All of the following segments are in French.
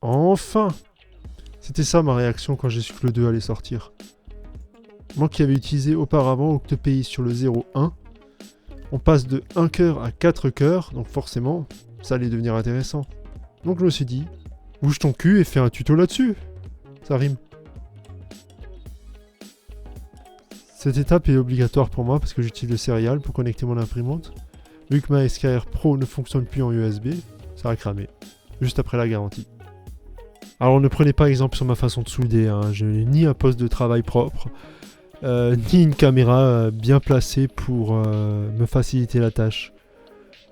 Enfin! C'était ça ma réaction quand j'ai su que le 2 allait sortir. Moi qui avais utilisé auparavant Octopi sur le 0.1, on passe de 1 cœur à 4 cœurs, donc forcément, ça allait devenir intéressant. Donc je me suis dit, bouge ton cul et fais un tuto là-dessus. Ça rime. Cette étape est obligatoire pour moi parce que j'utilise le serial pour connecter mon imprimante. Vu que ma SKR Pro ne fonctionne plus en USB, ça va cramer. Juste après la garantie. Alors ne prenez pas exemple sur ma façon de souder, hein. Je n'ai ni un poste de travail propre, ni une caméra bien placée pour me faciliter la tâche.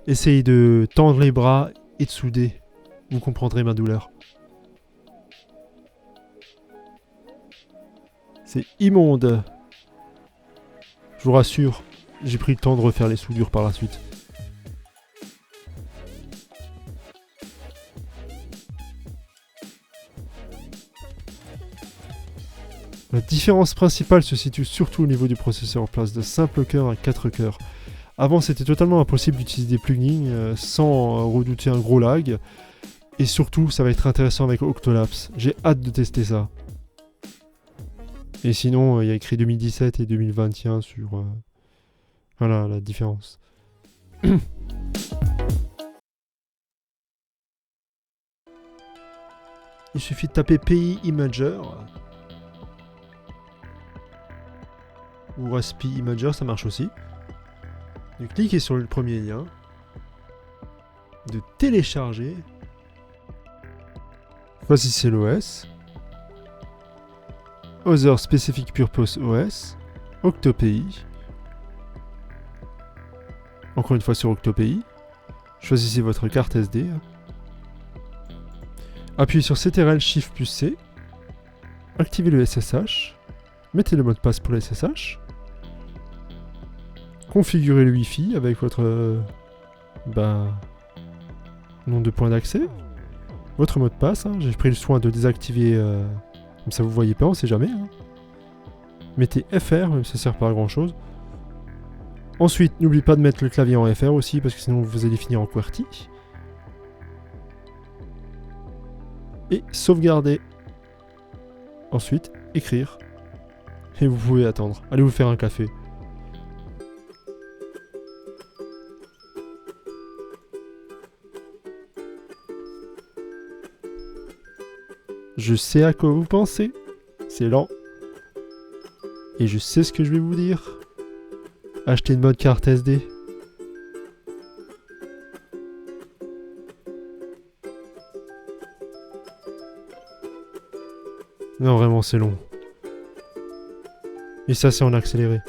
Essayez de tendre les bras et de souder. Vous comprendrez ma douleur. C'est immonde. Je vous rassure, j'ai pris le temps de refaire les soudures par la suite. La différence principale se situe surtout au niveau du processeur, en place de simple cœur à 4 cœurs. Avant, c'était totalement impossible d'utiliser des plugins sans redouter un gros lag. Et surtout, ça va être intéressant avec Octolapse. J'ai hâte de tester ça. Et sinon, il y a écrit 2017 et 2021 sur... Voilà la différence. Il suffit de taper PI Imager. Ou Raspi Imager, ça marche aussi. De cliquer sur le premier lien. De télécharger. Choisissez l'OS. Other Specific Purpose OS. Octopi. Encore une fois sur Octopi. Choisissez votre carte SD. Appuyez sur CTRL Shift plus C. Activez le SSH. Mettez le mot de passe pour le SSH. Configurez le Wi-Fi avec votre nom de point d'accès. Votre mot de passe. Hein. J'ai pris le soin de désactiver. Comme ça vous voyez pas, on sait jamais. Hein. Mettez FR, même si ça sert pas à grand chose. Ensuite, n'oubliez pas de mettre le clavier en FR aussi, parce que sinon vous allez finir en QWERTY. Et sauvegarder. Ensuite, écrire. Et vous pouvez attendre. Allez vous faire un café. Je sais à quoi vous pensez. C'est lent. Et je sais ce que je vais vous dire. Achetez une bonne carte SD. Non, vraiment, c'est long. Et ça, c'est en accéléré.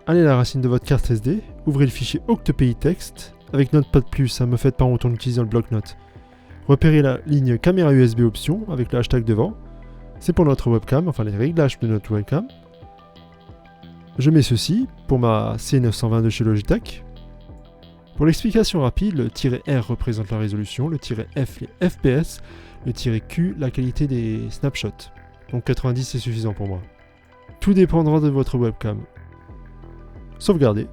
Allez à la racine de votre carte SD, ouvrez le fichier Octopi Text, avec Notepad+, ne me faites pas honte en utilisant le bloc-notes. Repérez la ligne caméra USB option avec le hashtag devant. C'est pour notre webcam, enfin les réglages de notre webcam. Je mets ceci pour ma C920 de chez Logitech. Pour l'explication rapide, le "-R représente la résolution, le "-F les FPS, le "-Q la qualité des snapshots. Donc 90 c'est suffisant pour moi. Tout dépendra de votre webcam. Sauvegardez.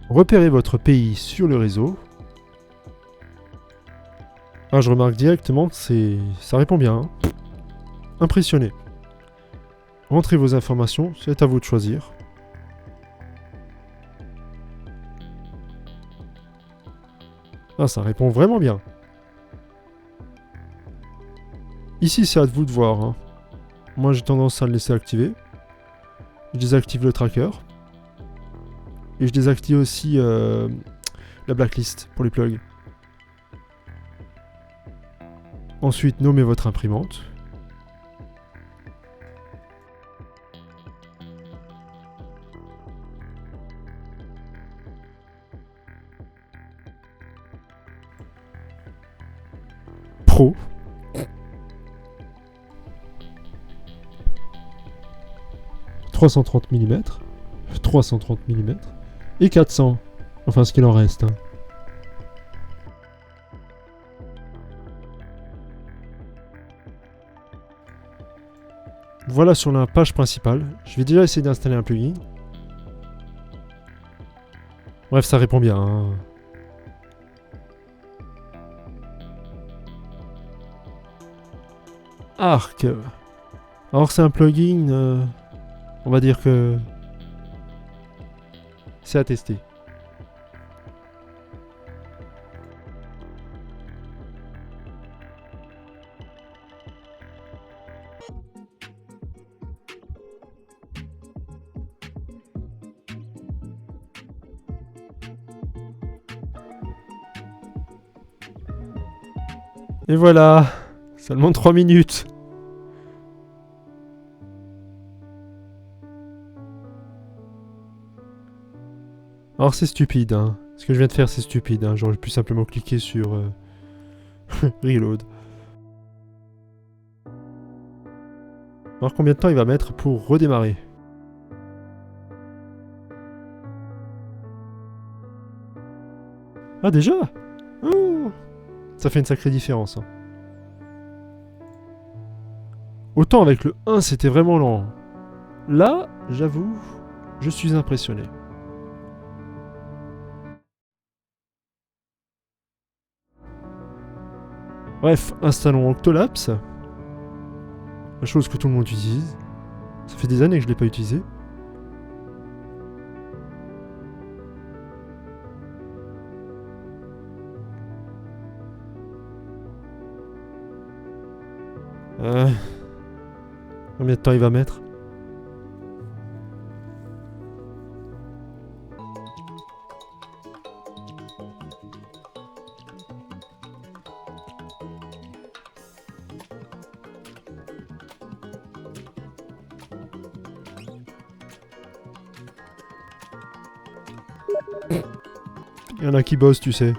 Repérez votre pays sur le réseau. Ah, je remarque directement que ça répond bien. Hein. Impressionné. Rentrez vos informations, c'est à vous de choisir. Ah, ça répond vraiment bien. Ici, c'est à vous de voir. Hein. Moi, j'ai tendance à le laisser activer. Je désactive le tracker. Et je désactive aussi la blacklist pour les plugs. Ensuite, nommez votre imprimante. Pro. 330 mm. 330 mm. Et 400. Enfin, ce qu'il en reste. Hein. Voilà sur la page principale. Je vais déjà essayer d'installer un plugin. Bref, ça répond bien. Hein. Arc. Alors c'est un plugin, on va dire que c'est à tester. Et voilà, seulement 3 minutes. Alors c'est stupide, hein. Ce que je viens de faire c'est stupide, hein. J'aurais pu simplement cliquer sur Reload. Alors combien de temps il va mettre pour redémarrer? Ah déjà? Oh, ça fait une sacrée différence. Hein. Autant avec le 1 c'était vraiment lent. Là, j'avoue, je suis impressionné. Bref, installons Octolapse. La chose que tout le monde utilise. Ça fait des années que je ne l'ai pas utilisé. Combien de temps il va mettre? Il y en a qui bossent, tu sais.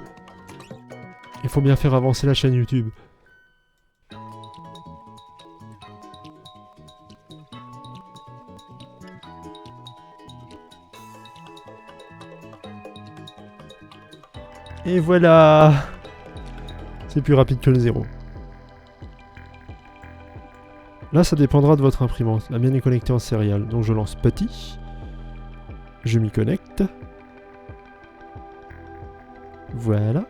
Il faut bien faire avancer la chaîne YouTube. Et voilà. C'est plus rapide que le 0. Là, ça dépendra de votre imprimante. La mienne est connectée en serial. Donc je lance petit. Je m'y connecte. Voilà.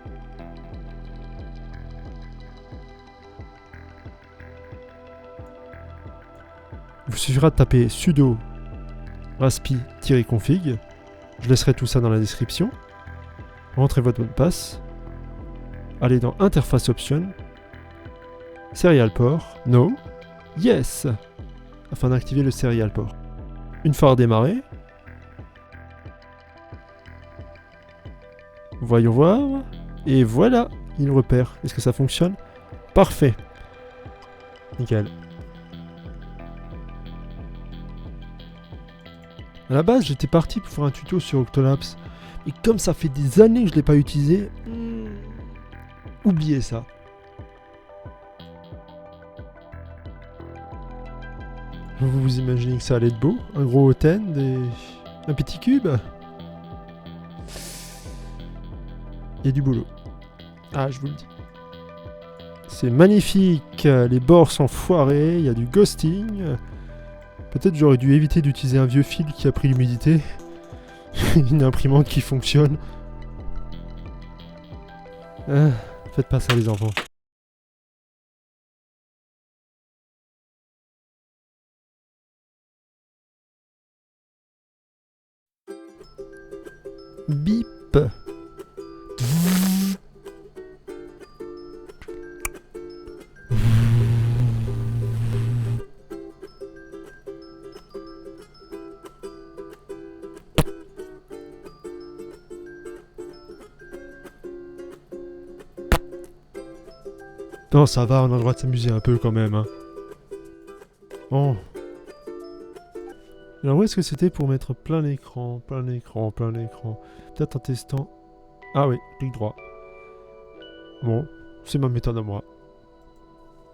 Il vous suffira de taper sudo raspi-config. Je laisserai tout ça dans la description. Rentrez votre mot de passe. Allez dans Interface Option. Serial Port. No. Yes. Afin d'activer le Serial Port. Une fois redémarré. Voyons voir. Et voilà. Il repère. Est-ce que ça fonctionne? Parfait. Nickel. À la base, j'étais parti pour faire un tuto sur Octolapse. Et comme ça fait des années que je ne l'ai pas utilisé, oubliez ça. Vous imaginez que ça allait être beau? Un gros hôtel et un petit cube? Il y a du boulot. Ah, je vous le dis. C'est magnifique. Les bords sont foirés. Il y a du ghosting. Peut-être j'aurais dû éviter d'utiliser un vieux fil qui a pris l'humidité. Une imprimante qui fonctionne. Faites pas ça les enfants. Bip. Non, ça va, on a le droit de s'amuser un peu quand même. Hein. Bon. Alors où est-ce que c'était pour mettre plein écran, plein écran, plein écran? Peut-être en testant... Ah oui, clic droit. Bon, c'est ma méthode à moi.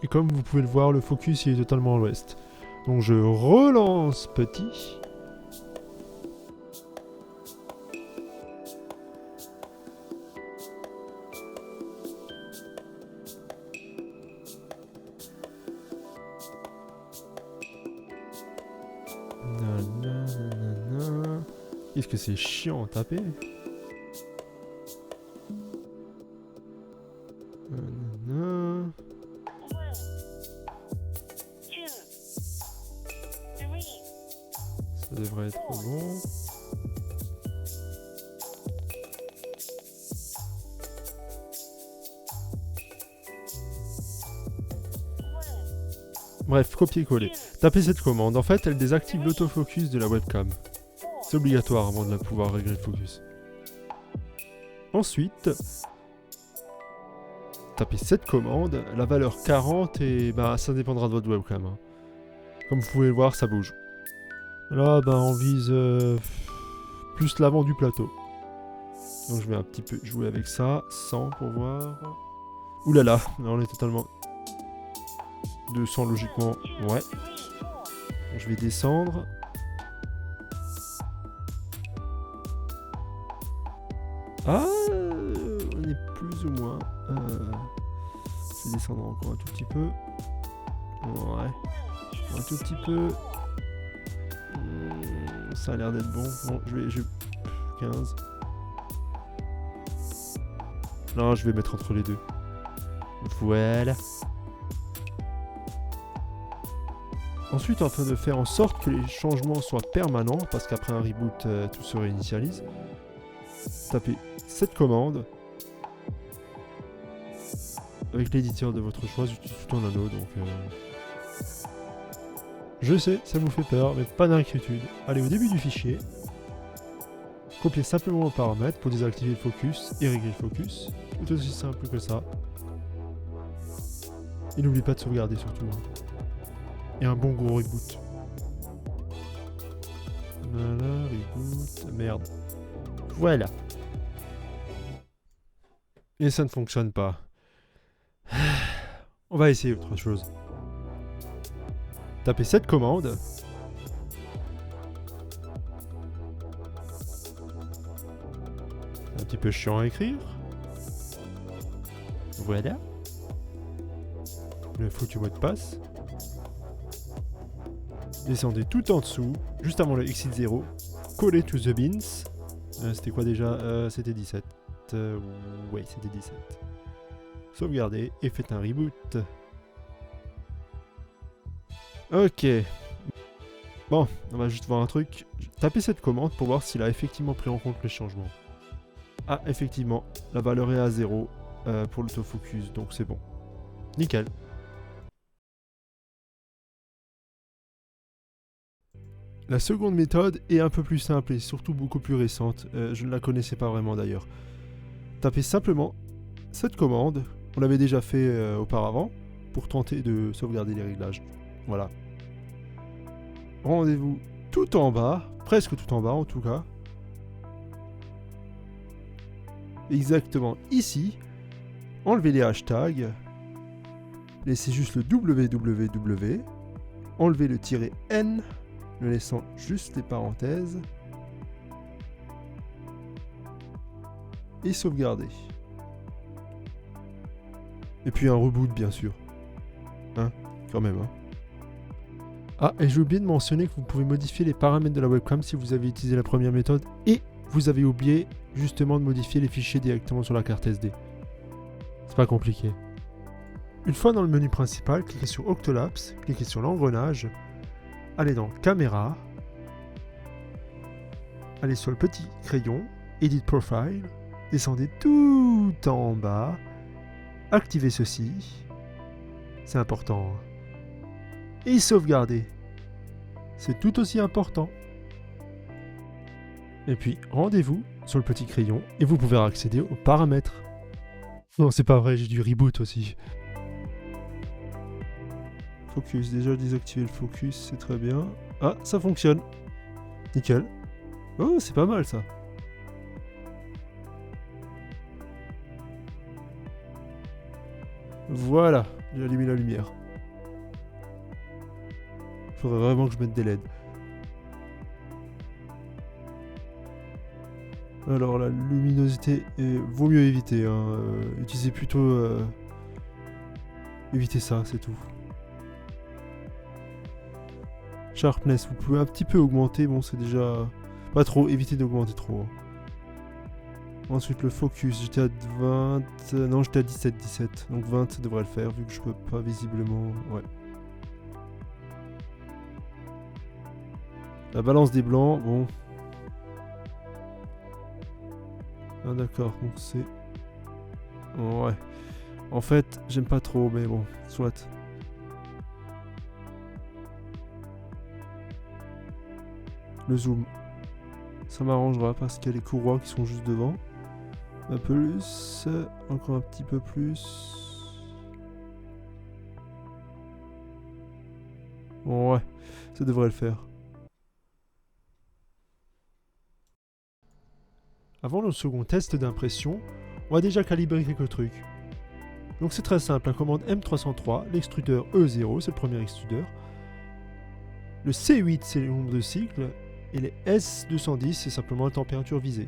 Et comme vous pouvez le voir, le focus il est totalement à l'ouest. Donc je relance petit. Qu'est-ce que c'est chiant à taper. Nanana. Ça devrait être bon. Bref, copier-coller. Tapez cette commande. En fait, elle désactive l'autofocus de la webcam. C'est obligatoire avant de pouvoir régler le focus. Ensuite, tapez cette commande. La valeur 40 et bah ça dépendra de votre webcam. Hein. Comme vous pouvez le voir, ça bouge. Là, bah on vise plus l'avant du plateau. Donc je vais un petit peu jouer avec ça, 100 pour voir. Ouh là là, là on est totalement 200 logiquement, ouais. Donc, je vais descendre. Ah, on est plus ou moins. Je vais descendre encore un tout petit peu. Ouais, un tout petit peu. Ça a l'air d'être bon. Bon, je vais 15. Non, je vais mettre entre les deux. Voilà. Ensuite, afin de faire en sorte que les changements soient permanents, parce qu'après un reboot, tout se réinitialise, tapez cette commande avec l'éditeur de votre choix, j'utilise tout en anneau, donc je sais, ça vous fait peur, mais pas d'inquiétude. Allez au début du fichier, copiez simplement vos paramètres pour désactiver le focus et régler le focus, tout aussi simple que ça. Et n'oubliez pas de sauvegarder surtout. Hein. Et un bon gros reboot. Voilà, reboot, merde. Voilà. Et ça ne fonctionne pas. On va essayer autre chose. Tapez cette commande. Un petit peu chiant à écrire. Voilà. Le foutu mot de passe. Descendez tout en dessous, juste avant le exit 0. Collez to the bins. C'était quoi déjà c'était 17. Ouais, c'était 17. Sauvegardez et faites un reboot. Ok. Bon, on va juste voir un truc. Tapez cette commande pour voir s'il a effectivement pris en compte les changements. Ah, effectivement, la valeur est à 0 pour l'autofocus, donc c'est bon. Nickel. La seconde méthode est un peu plus simple et surtout beaucoup plus récente. Je ne la connaissais pas vraiment d'ailleurs. Tapez simplement cette commande. On l'avait déjà fait auparavant pour tenter de sauvegarder les réglages. Voilà. Rendez-vous tout en bas, presque tout en bas en tout cas. Exactement ici. Enlevez les hashtags. Laissez juste le www. Enlevez le "-n", ne laissant juste les parenthèses. Et sauvegarder. Et puis un reboot bien sûr. Hein, quand même hein. Ah, et j'ai oublié de mentionner que vous pouvez modifier les paramètres de la webcam si vous avez utilisé la première méthode et vous avez oublié justement de modifier les fichiers directement sur la carte SD. C'est pas compliqué. Une fois dans le menu principal, cliquez sur Octolapse, cliquez sur l'engrenage, allez dans Caméra, allez sur le petit crayon, Edit Profile, descendez tout en bas, activez ceci, c'est important, et sauvegardez, c'est tout aussi important. Et puis rendez-vous sur le petit crayon et vous pouvez accéder aux paramètres. Non, c'est pas vrai, j'ai du reboot aussi. Focus, déjà désactiver le focus, c'est très bien. Ah, ça fonctionne. Nickel. Oh, c'est pas mal ça. Voilà, j'ai allumé la lumière. Faudrait vraiment que je mette des LED. Alors la luminosité, vaut mieux éviter. Hein. Utilisez plutôt... évitez ça, c'est tout. Sharpness, vous pouvez un petit peu augmenter. Bon, c'est déjà Pas trop, éviter d'augmenter trop. Ensuite le focus, j'étais à 20... non, j'étais à 17. Donc 20 ça devrait le faire vu que je peux pas visiblement... Ouais. La balance des blancs, bon. Ah d'accord, donc c'est... Ouais. En fait, j'aime pas trop, mais bon, soit. Le zoom. Ça m'arrangera parce qu'il y a les courroies qui sont juste devant. Un peu plus, encore un petit peu plus. Ouais, ça devrait le faire. Avant le second test d'impression, on va déjà calibrer quelques trucs. Donc c'est très simple, la commande M303, l'extrudeur E0, c'est le premier extrudeur. Le C8, c'est le nombre de cycles. Et les S210, c'est simplement la température visée.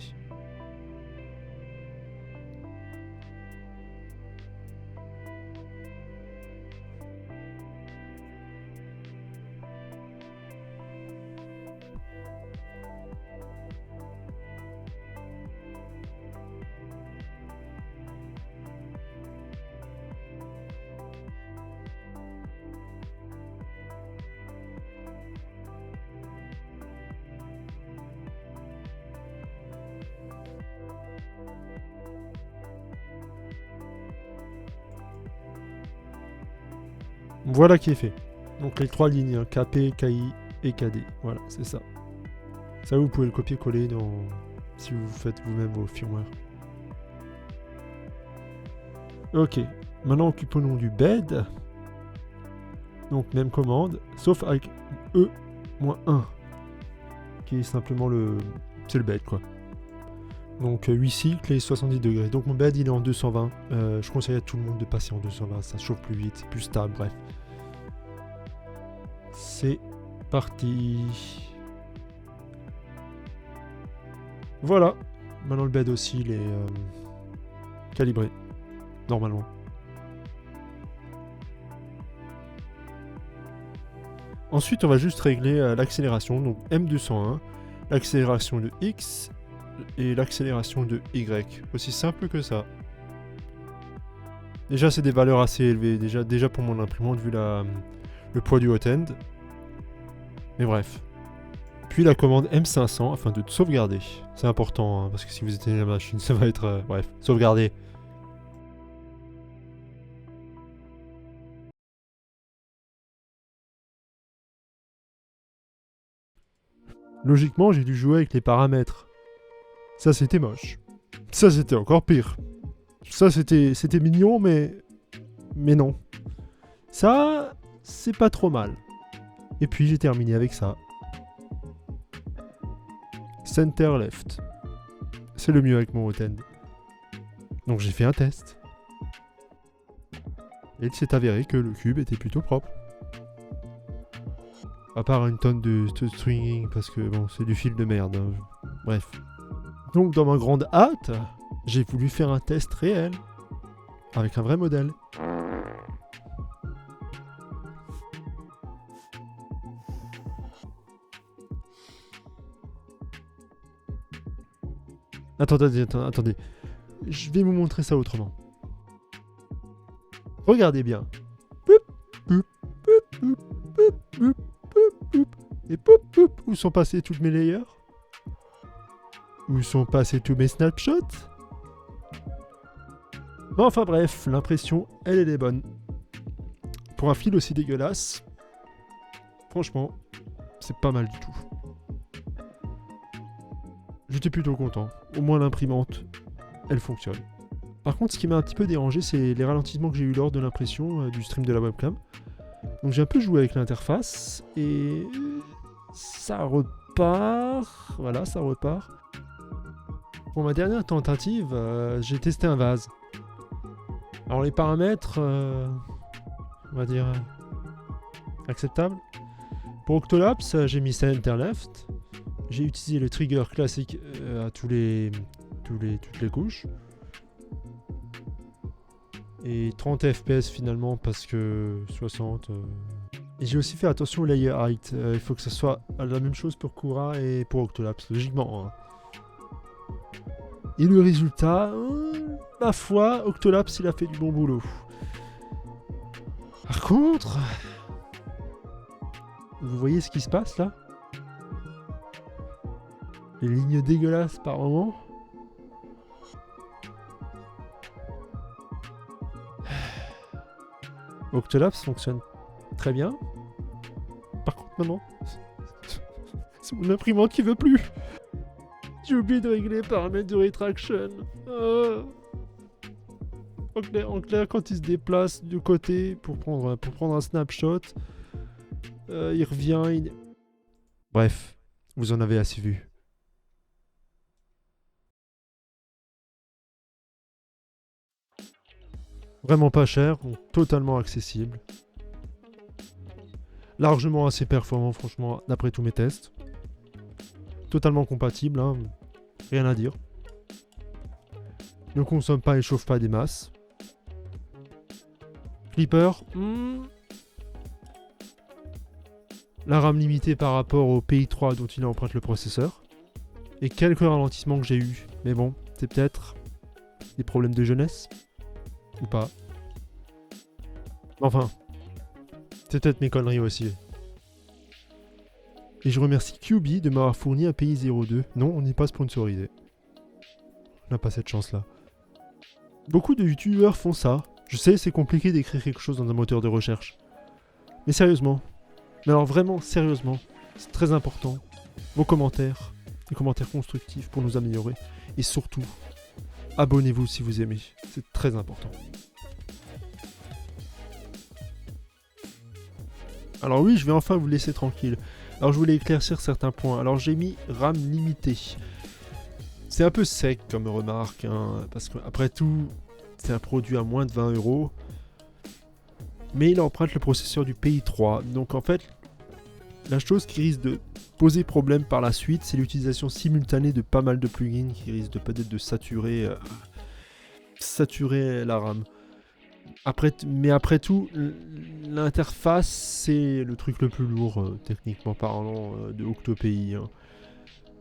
Voilà qui est fait. Donc les trois lignes, KP, KI et KD. Voilà, c'est ça. Ça, vous pouvez le copier-coller si vous faites vous-même vos firmware. Ok, maintenant occupons-nous du bed. Donc même commande, sauf avec E-1, qui est simplement le... c'est le bed quoi. Donc 8 cycles et 70 degrés. Donc mon bed il est en 220. Je conseille à tout le monde de passer en 220, ça chauffe plus vite, plus stable, bref. C'est parti. Voilà. Maintenant le bed aussi il est calibré, normalement. Ensuite on va juste régler l'accélération, donc M201, l'accélération de X et l'accélération de Y. Aussi simple que ça. Déjà c'est des valeurs assez élevées, déjà pour mon imprimante vu le poids du hot-end. Mais bref. Puis la commande M500 afin de sauvegarder. C'est important, hein, parce que si vous éteignez la machine, ça va être... bref, sauvegarder. Logiquement, j'ai dû jouer avec les paramètres. Ça, c'était moche. Ça, c'était encore pire. Ça, c'était mignon, mais non. Ça, c'est pas trop mal. Et puis, j'ai terminé avec ça. Center left. C'est le mieux avec mon hot-end. Donc, j'ai fait un test. Et il s'est avéré que le cube était plutôt propre. À part une tonne de stringing, parce que bon, c'est du fil de merde. Hein. Bref. Donc dans ma grande hâte, j'ai voulu faire un test réel. Avec un vrai modèle. Attendez. Je vais vous montrer ça autrement. Regardez bien. Et où sont passés tous mes layers? Où sont passés tous mes snapshots? Bon, enfin bref, l'impression, elle est bonne. Pour un fil aussi dégueulasse, franchement, c'est pas mal du tout. J'étais plutôt content. Au moins l'imprimante, elle fonctionne. Par contre, ce qui m'a un petit peu dérangé, c'est les ralentissements que j'ai eu lors de l'impression du stream de la webcam. Donc j'ai un peu joué avec l'interface et ça repart. Voilà, ça repart. Pour ma dernière tentative, j'ai testé un vase. Alors les paramètres, on va dire acceptables. Pour Octolapse, j'ai mis Center Left. J'ai utilisé le trigger classique à toutes les couches. Et 30 fps finalement parce que 60... Et j'ai aussi fait attention au layer height. Il faut que ce soit la même chose pour Kura et pour Octolapse, logiquement. Hein. Et le résultat, ma foi, Octolapse, il a fait du bon boulot. Par contre, vous voyez ce qui se passe là? Les lignes dégueulasses par moment. Octolapse fonctionne très bien. Par contre, maintenant, c'est mon imprimante qui veut plus. J'ai oublié de régler les paramètres de retraction. En clair, quand il se déplace de côté pour prendre un snapshot, il revient. Bref, vous en avez assez vu. Vraiment pas cher, totalement accessible. Largement assez performant, franchement, d'après tous mes tests. Totalement compatible, hein, rien à dire. Ne consomme pas et chauffe pas des masses. Clipper, la RAM limitée par rapport au PI3 dont il emprunte le processeur. Et quelques ralentissements que j'ai eu. Mais bon, c'est peut-être des problèmes de jeunesse. Ou pas. Enfin, c'est peut-être mes conneries aussi. Et je remercie QB de m'avoir fourni un pays 02. Non, on n'est pas sponsorisé. On n'a pas cette chance-là. Beaucoup de youtubeurs font ça. Je sais, c'est compliqué d'écrire quelque chose dans un moteur de recherche. Mais sérieusement. Mais alors vraiment, sérieusement. C'est très important. Vos commentaires. Les commentaires constructifs pour nous améliorer. Et surtout, abonnez-vous si vous aimez. C'est très important. Alors oui, je vais enfin vous laisser tranquille. Alors je voulais éclaircir certains points. Alors j'ai mis RAM limité. C'est un peu sec comme remarque, hein, parce qu'après tout, c'est un produit à moins de 20 €. Mais il emprunte le processeur du PI3. Donc en fait, la chose qui risque de poser problème par la suite, c'est l'utilisation simultanée de pas mal de plugins qui risquent de peut-être de saturer la RAM. Mais après tout, l'interface, c'est le truc le plus lourd, techniquement parlant, de OctoPI. Hein.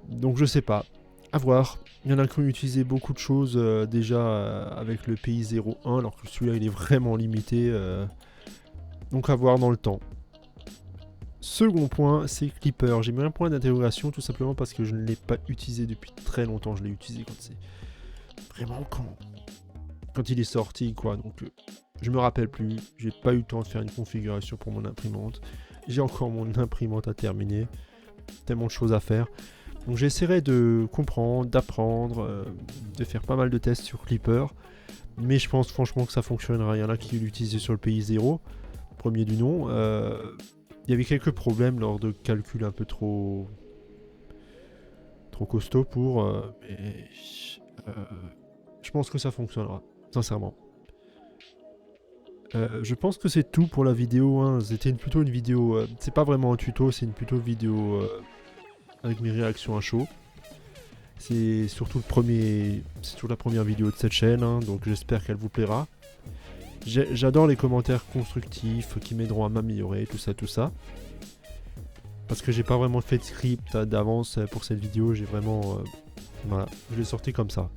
Donc je sais pas. À voir. Il y en a qui ont utilisé beaucoup de choses déjà avec le PI 01, alors que celui-là il est vraiment limité. Donc à voir dans le temps. Second point, c'est Clipper. J'ai mis un point d'interrogation tout simplement parce que je ne l'ai pas utilisé depuis très longtemps. Je l'ai utilisé quand c'est vraiment quand il est sorti, quoi. Donc je me rappelle plus. J'ai pas eu le temps de faire une configuration pour mon imprimante. J'ai encore mon imprimante à terminer. Tellement de choses à faire. Donc j'essaierai de comprendre, d'apprendre, de faire pas mal de tests sur Clipper. Mais je pense franchement que ça fonctionnera. Il y en a qui l'utilisaient sur le pays 0, premier du nom. Il y avait quelques problèmes lors de calculs un peu trop costaud pour... mais je pense que ça fonctionnera, sincèrement. Je pense que c'est tout pour la vidéo. Hein. C'était plutôt une vidéo... c'est pas vraiment un tuto, c'est plutôt une vidéo avec mes réactions à chaud. C'est surtout la première vidéo de cette chaîne, hein, donc j'espère qu'elle vous plaira. J'adore les commentaires constructifs qui m'aideront à m'améliorer, tout ça. Parce que j'ai pas vraiment fait de script d'avance pour cette vidéo, j'ai vraiment... voilà, je l'ai sorti comme ça.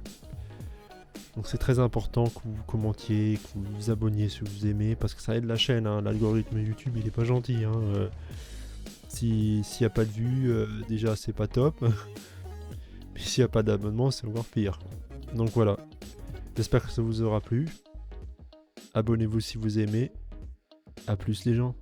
Donc c'est très important que vous commentiez, que vous vous abonniez si vous aimez, parce que ça aide la chaîne, hein. L'algorithme YouTube il est pas gentil. Hein. S'il n'y a pas de vues, déjà c'est pas top. Mais s'il n'y a pas d'abonnement, c'est encore pire. Donc voilà, j'espère que ça vous aura plu. Abonnez-vous si vous aimez. A plus les gens.